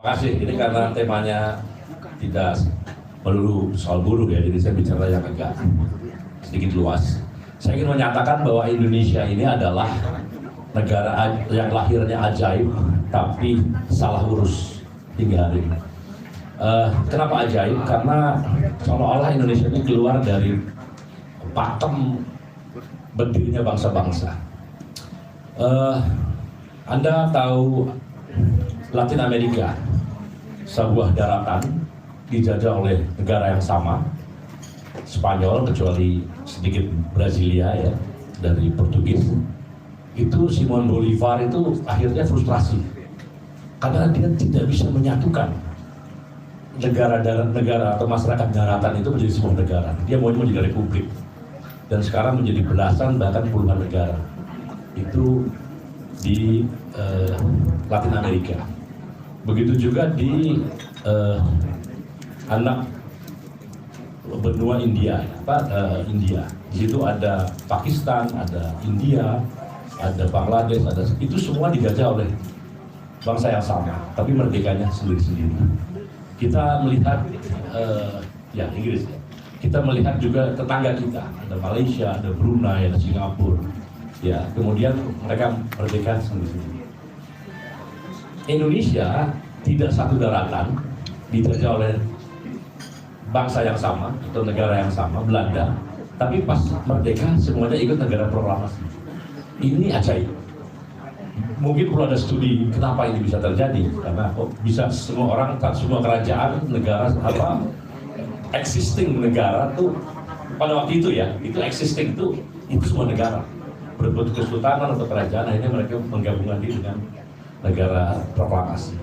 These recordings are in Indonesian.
Terima kasih. Ini karena temanya tidak melulu soal buruh ya, jadi saya bicara yang agak sedikit luas. Saya ingin menyatakan bahwa Indonesia ini adalah negara yang lahirnya ajaib, tapi salah urus hingga hari ini. Kenapa ajaib? Karena seolah-olah Indonesia ini keluar dari pakem berdirinya bangsa-bangsa. Anda tahu Latin Amerika, sebuah daratan dijajah oleh negara yang sama, Spanyol kecuali sedikit Brasilia ya, dari Portugis. Itu Simon Bolivar itu akhirnya frustrasi karena dia tidak bisa menyatukan negara atau masyarakat daratan itu menjadi sebuah negara. Dia mau menjadi republik dan sekarang menjadi belasan bahkan puluhan negara. Itu di Latin Amerika. Begitu juga di anak benua India, India. Di situ ada Pakistan, ada India, ada Bangladesh, itu semua dijajah oleh bangsa yang sama, tapi merdekanya sendiri-sendiri. Kita melihat ya Inggris, kita melihat juga tetangga kita, ada Malaysia, ada Brunei, ada Singapura. Ya, kemudian mereka merdeka sendiri-sendiri. Indonesia tidak satu daratan, dijajah oleh bangsa yang sama atau negara yang sama, Belanda, tapi pas merdeka semuanya ikut negara proklamasi. Ini ajaib. Mungkin perlu ada studi kenapa ini bisa terjadi, karena kok bisa semua orang, semua kerajaan, negara existing negara tuh pada waktu itu ya, itu existing itu semua negara berbentuk kesultanan atau kerajaan, akhirnya mereka menggabungkan diri dengan negara proklamasi.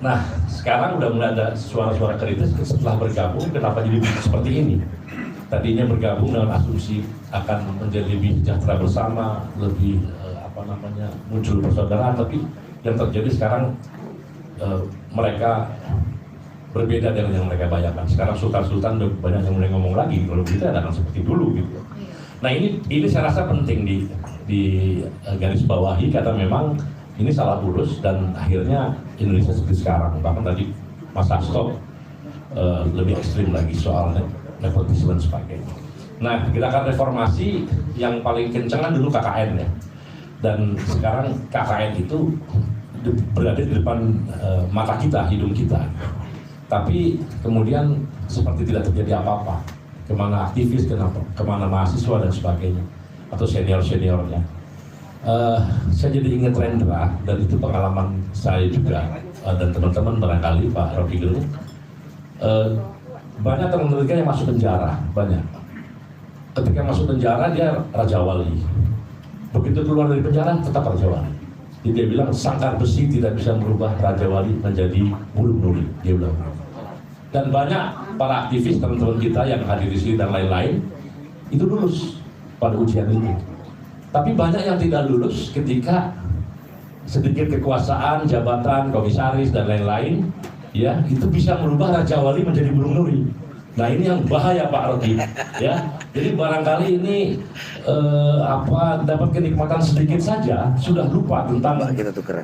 Nah, sekarang udah mulai ada suara-suara kritis setelah bergabung, kenapa jadi seperti ini? Tadinya bergabung dengan asumsi akan menjadi lebih sejahtera bersama, lebih muncul persaudaraan, tapi yang terjadi sekarang mereka berbeda dengan yang mereka bayangkan. Sekarang sultan-sultan udah banyak yang mulai ngomong lagi, kalau kita akan seperti dulu gitu. Nah ini saya rasa penting di garis bawahi karena memang ini salah urus dan akhirnya Indonesia seperti sekarang. Bahkan tadi Mas Hasto lebih ekstrim lagi soal nepotisme dan sebagainya. Nah, gerakan reformasi yang paling kencang kan dulu KKN ya. Dan sekarang KKN itu berada di depan mata kita, hidung kita. Tapi kemudian seperti tidak terjadi apa-apa. Kemana aktivis, kemana mahasiswa dan sebagainya. Atau senior-seniornya. Saya jadi ingat Rendra, dan itu pengalaman saya juga dan teman-teman barangkali Pak Rocky Gerung. Banyak teman-teman yang masuk penjara, banyak. Ketika masuk penjara dia Raja Wali. Begitu keluar dari penjara tetap Raja Wali. Jadi dia bilang sangkar besi tidak bisa merubah Raja Wali menjadi burung nuri. Dia bilang. Dan banyak para aktivis teman-teman kita yang hadir di sini dan lain-lain itu lulus pada ujian ini. Tapi banyak yang tidak lulus ketika sedikit kekuasaan, jabatan, komisaris dan lain-lain, ya itu bisa merubah Raja Wali menjadi burung nuri. Nah ini yang bahaya Pak Rocky, ya. Jadi barangkali ini dapat kenikmatan sedikit saja sudah lupa tentang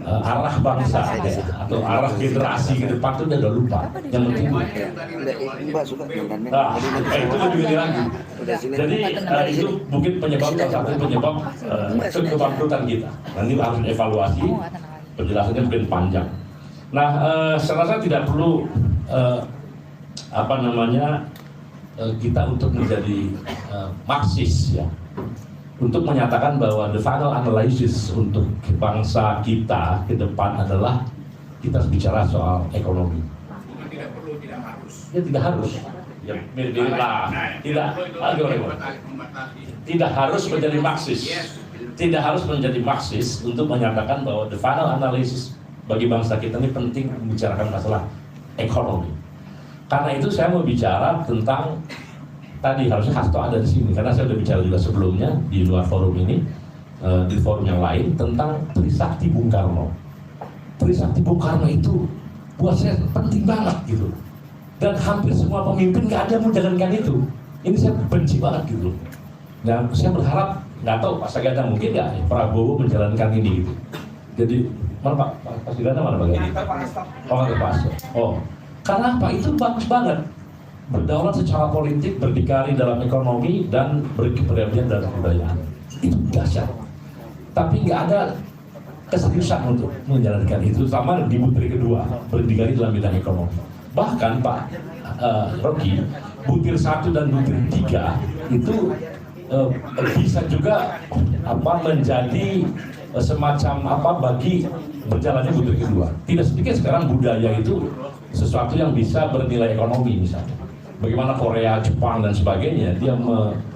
arah bangsa ya, atau arah generasi ke depan itu udah lupa. Yang penting itu lebih gede lagi. Jadi itu mungkin salah satu penyebab kebangkrutan kita. Nanti harus evaluasi, penjelasannya mungkin panjang. Nah, saya rasa tidak perlu kita untuk menjadi Marxis ya, untuk menyatakan bahwa the final analysis untuk bangsa kita ke depan adalah kita bicara soal ekonomi. Tidak perlu, tidak harus. Ya tidak harus. Ya mirip-mirip lah. Tidak harus menjadi Marxis. Tidak harus menjadi Marxis untuk menyatakan bahwa the final analysis bagi bangsa kita ini penting membicarakan masalah ekonomi. Karena itu saya mau bicara tentang tadi harusnya Hasto ada di sini karena saya sudah bicara juga sebelumnya di luar forum ini, di forum yang lain tentang Trisakti Bung Karno. Trisakti Bung Karno itu buat saya penting banget gitu. Dan hampir semua pemimpin nggak ada yang menjalankan itu. Ini saya benci banget gitu. Nah saya berharap, nggak tahu Pak Saganda mungkin nggak Prabowo menjalankan ini gitu. Jadi Mana Pak? Pak Suganda mana Pak? Oh, kantor Pak Hasto. Oh, karena apa? Itu bagus banget. Berdaulat secara politik, berdikari dalam ekonomi, dan berkepribadian dalam kebudayaan. Itu dahsyat. Tapi nggak ada keseriusan untuk menjalankan itu, sama di butir kedua, berdikari dalam bidang ekonomi. Bahkan Pak Rocky, butir 1 dan butir 3 itu bisa juga menjadi semacam bagi berjalannya butir kedua. Tidak sedikit sekarang budaya itu sesuatu yang bisa bernilai ekonomi misalnya. Bagaimana Korea, Jepang dan sebagainya, dia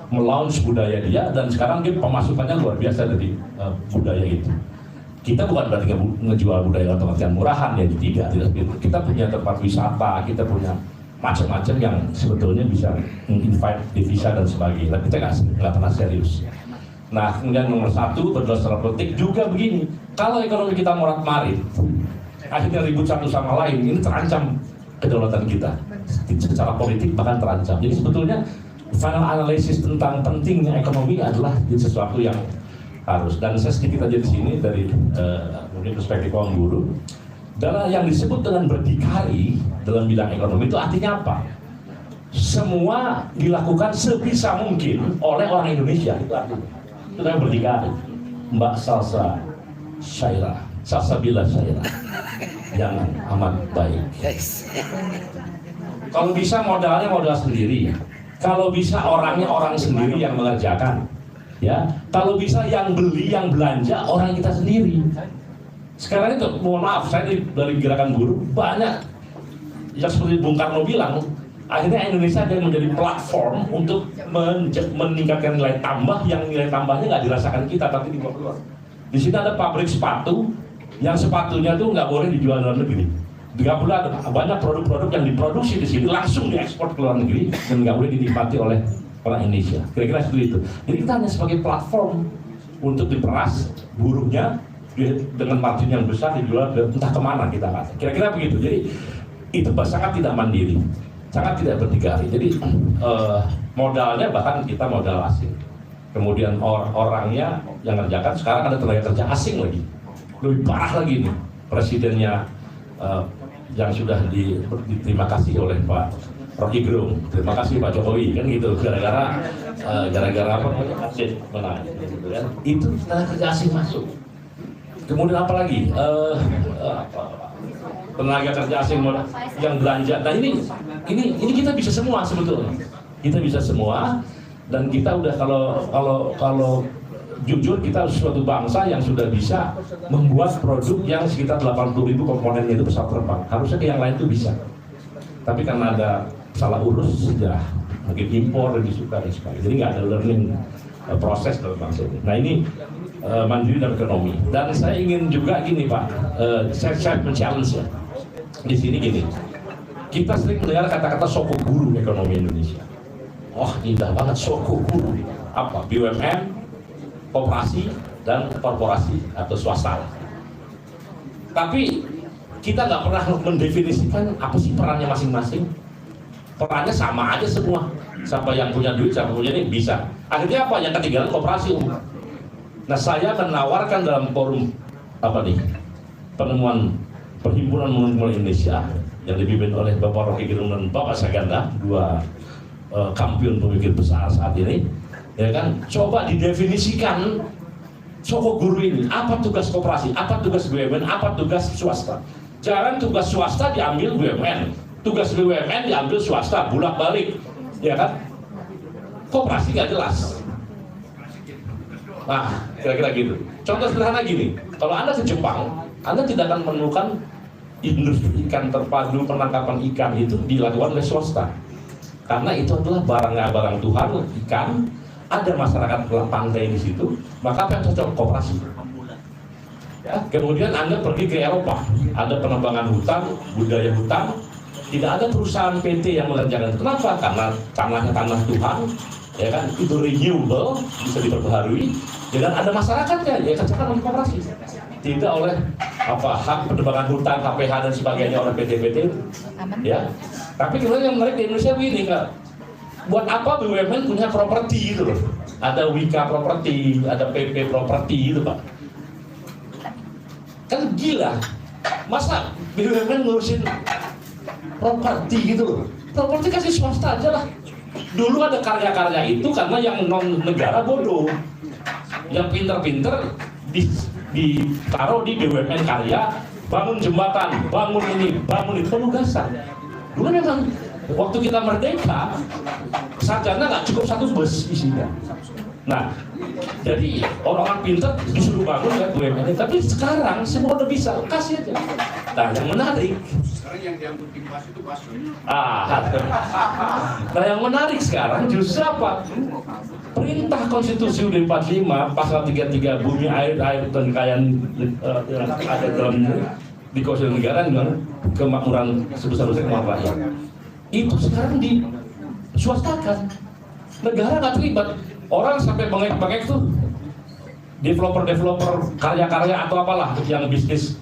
melaunch budaya dia, dan sekarang dia pemasukannya luar biasa dari budaya itu. Kita bukan berarti ngejual budaya atau artian murahan, ya tidak. Kita punya tempat wisata, kita punya macam-macam yang sebetulnya bisa invite devisa dan sebagainya. Tapi kita nggak pernah serius. Nah, kemudian nomor 1 berdaulat secara politik juga begini. Kalau ekonomi kita morat-marit, akhirnya ribut satu sama lain, ini terancam kedaulatan kita. Secara politik bahkan terancam. Jadi sebetulnya final analysis tentang pentingnya ekonomi adalah sesuatu yang harus. Dan saya sedikit aja di sini dari mungkin perspektif kaum buruh. Dan yang disebut dengan berdikari dalam bidang ekonomi itu artinya apa? Semua dilakukan sebisa mungkin oleh orang Indonesia, itu artinya. Itu yang berdikari. Mbak Salsabila Syairah yang amat baik. Kalau bisa modalnya modal sendiri, kalau bisa orangnya orang sendiri yang mengerjakan, ya. Kalau bisa yang beli, yang belanja orang kita sendiri. Sekarang itu, mohon maaf, saya dari gerakan buruh banyak yang seperti Bung Karno bilang, akhirnya Indonesia ada menjadi platform untuk meningkatkan nilai tambah, yang nilai tambahnya nggak dirasakan kita tapi dibawa keluar. Di sini ada pabrik sepatu yang sepatunya tuh nggak boleh dijual dalam negeri. Nggak boleh, ada banyak produk-produk yang diproduksi di sini langsung diekspor ke luar negeri dan nggak boleh dinikmati oleh orang Indonesia. Kira-kira seperti itu. Jadi kita hanya sebagai platform untuk diperas buruhnya dengan margin yang besar, dijual entah kemana kita kan. Kira-kira begitu. Jadi itu sangat tidak mandiri, sangat tidak berdikari. Jadi modalnya bahkan kita modal asing. Kemudian orangnya yang ngerjakan sekarang ada tenaga kerja asing lagi. Lebih parah lagi nih presidennya yang sudah diterima kasih oleh Pak Rocky Gerung. Terima kasih Pak Jokowi kan gitu. Gara-gara apa namanya Aceh menang gitu kan. Itu tenaga kerja asing masuk. Kemudian apa lagi? Tenaga kerja asing yang belanja. Nah ini kita bisa semua sebetulnya. Kita bisa semua, dan kita udah kalau jujur kita suatu bangsa yang sudah bisa membuat produk yang sekitar 80.000 komponennya itu pesawat terbang. Harusnya ke yang lain itu bisa. Tapi karena ada salah urus ya mungkin impor lebih suka dan sebagainya. Jadi nggak ada learning proses dalam bangsa ini. Nah ini mandiri dalam ekonomi. Dan saya ingin juga gini Pak, saya men-challenge ya. Di sini gini, kita sering mendengar kata-kata soko guru ekonomi Indonesia. Oh indah banget soko guru. Apa? BUMN, koperasi, dan korporasi atau swasta. Tapi kita nggak pernah mendefinisikan apa sih perannya masing-masing. Perannya sama aja semua. Siapa yang punya duit, siapa punya ini bisa. Akhirnya apa? Yang ketinggalan koperasi. Nah saya menawarkan dalam forum penemuan Perhimpunan Mulai Indonesia yang dipimpin oleh Bapak Rocky Gerung dan Bapak Saganda, dua kampion pemikir besar saat ini, ya kan? Coba didefinisikan soko guru ini, apa tugas koperasi, apa tugas BUMN, apa tugas swasta. Jangan tugas swasta diambil BUMN, tugas BUMN diambil swasta, bolak-balik, ya kan? Koperasi nggak jelas. Nah, kira-kira gitu. Contoh sederhana gini, kalau Anda ke Jepang, Anda tidak akan menemukan industri ikan terpadu penangkapan ikan itu dilakukan oleh swasta. Karena itu adalah barang Tuhan, ikan, ada masyarakat pantai di situ, maka apa yang cocok? Koperasi. Ya, kemudian Anda pergi ke Eropa, ada pengembangan hutan, budaya hutan, tidak ada perusahaan PT yang mengerjakan itu. Kenapa? Karena tanahnya tanah Tuhan, ya kan, itu renewable, bisa diperbaharui, dan ada masyarakatnya, ya kerjakan oleh koperasi. Tidak oleh hak penebangan hutan, KPH dan sebagainya oleh PT-PT, ya. Tapi kemudian yang menarik di Indonesia begini, Kak. Buat apa BUMN punya properti gitu loh? Ada Wika properti, ada PP properti gitu Pak. Kan gila. Masa BUMN ngurusin properti gitu loh. Properti kasih swasta aja lah. Dulu ada karya-karya itu karena yang non negara bodoh. Yang pinter-pinter ditaruh di BUMN karya, bangun jembatan, bangun ini, bangun itu, penugasan. Dulu memang waktu kita merdeka, sarjana nggak cukup satu bus isinya. Nah, jadi orang-orang pinter disuruh bangun ya BUMN, tapi sekarang semua udah bisa, kasih aja. Nah, yang menarik. Sekarang yang diangkut timpas itu busway. Nah yang menarik sekarang justru apa? Perintah Konstitusi UUD 45 pasal 33 bumi air dan kekayaan yang ada dalam di keuangan negara dengan kemakmuran sebesar-besar kemakmuran rakyat. Itu sekarang diswastakan. Negara nggak terlibat. Orang sampai bengek-bengek tuh developer karya-karya atau apalah yang bisnis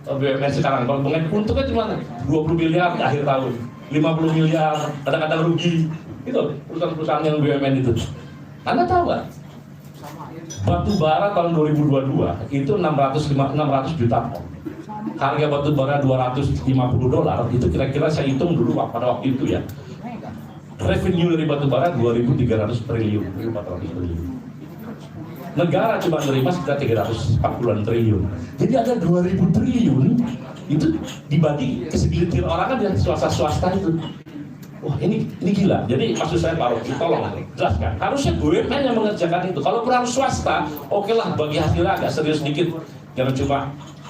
BUMN sekarang. Kalau bengek untungnya cuma 20 miliar di akhir tahun, 50 miliar, kadang-kadang rugi. Itu perusahaan-perusahaan yang BUMN itu. Anda tahu nggak? Batu bara tahun 2022 itu 600 juta ton. Harga batu bara $250 itu kira-kira saya hitung dulu pada waktu itu ya. Revenue dari batu bara 2.300 triliun, 400 triliun. Negara cuma menerima sekitar 340-an triliun. Jadi ada 2.000 triliun itu dibagi ke segelintir orang kan yang swasta itu. Wah ini gila. Jadi maksud saya Pak Rocky, tolong jelaskan. Harusnya BUMN yang mengerjakan itu. Kalau peran swasta, oke lah bagi hasilnya agak serius sedikit. Jangan cuma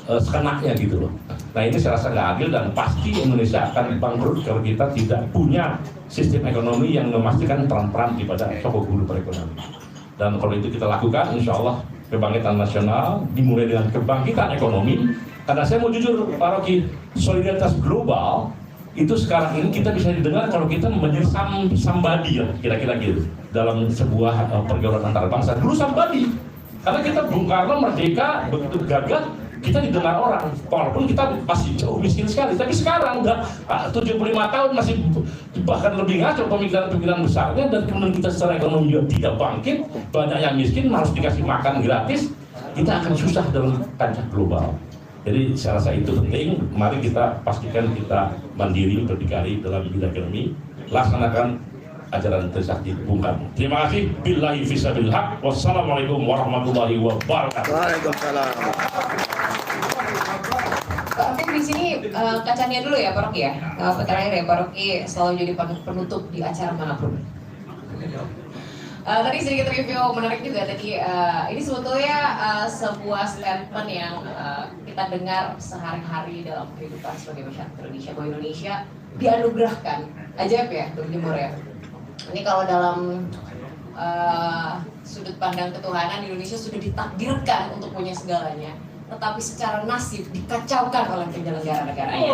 sekenaknya gitu loh. Nah ini saya rasa nggak adil dan pasti Indonesia akan bangkrut kalau kita tidak punya sistem ekonomi yang memastikan peran-peran daripada sokok guru perekonomian. Dan kalau itu kita lakukan, insya Allah kebangkitan nasional dimulai dengan kebangkitan ekonomi. Karena saya mau jujur Pak Rocky, solidaritas global itu sekarang ini kita bisa didengar kalau kita menjadi somebody ya, kira-kira gitu dalam sebuah pergaulan antar bangsa. Dulu somebody, karena kita Bung Karno merdeka begitu gagah, kita didengar orang, walaupun kita masih jauh miskin sekali. Tapi sekarang udah 75 tahun masih bahkan lebih ngaco pemikiran-pemikiran besarnya, dan kemudian kita secara ekonomi juga tidak bangkit, banyak yang miskin harus dikasih makan gratis, kita akan susah dalam kancah global. Jadi saya rasa itu penting. Mari kita pastikan kita mandiri, berdikari dalam bidang ekonomi, laksanakan ajaran Trisakti Bung Karno. Terima kasih. Billahi fisabilil haq. Wassalamualaikum warahmatullahi wabarakatuh. Waalaikumsalam. Mungkin di sini kacanya dulu ya Pak Rocky ya. Terakhir ya Pak Rocky selalu jadi penutup di acara manapun. Tadi sedikit review menarik juga tadi. Ini sebetulnya sebuah statement yang kita dengar sehari-hari dalam kehidupan sebagai masyarakat Indonesia, bahwa Indonesia dianugerahkan, ajaib ya, berjemur ya. Ini kalau dalam sudut pandang ketuhanan, Indonesia sudah ditakdirkan untuk punya segalanya, tetapi secara nasib dikacaukan oleh penyelenggara negaranya.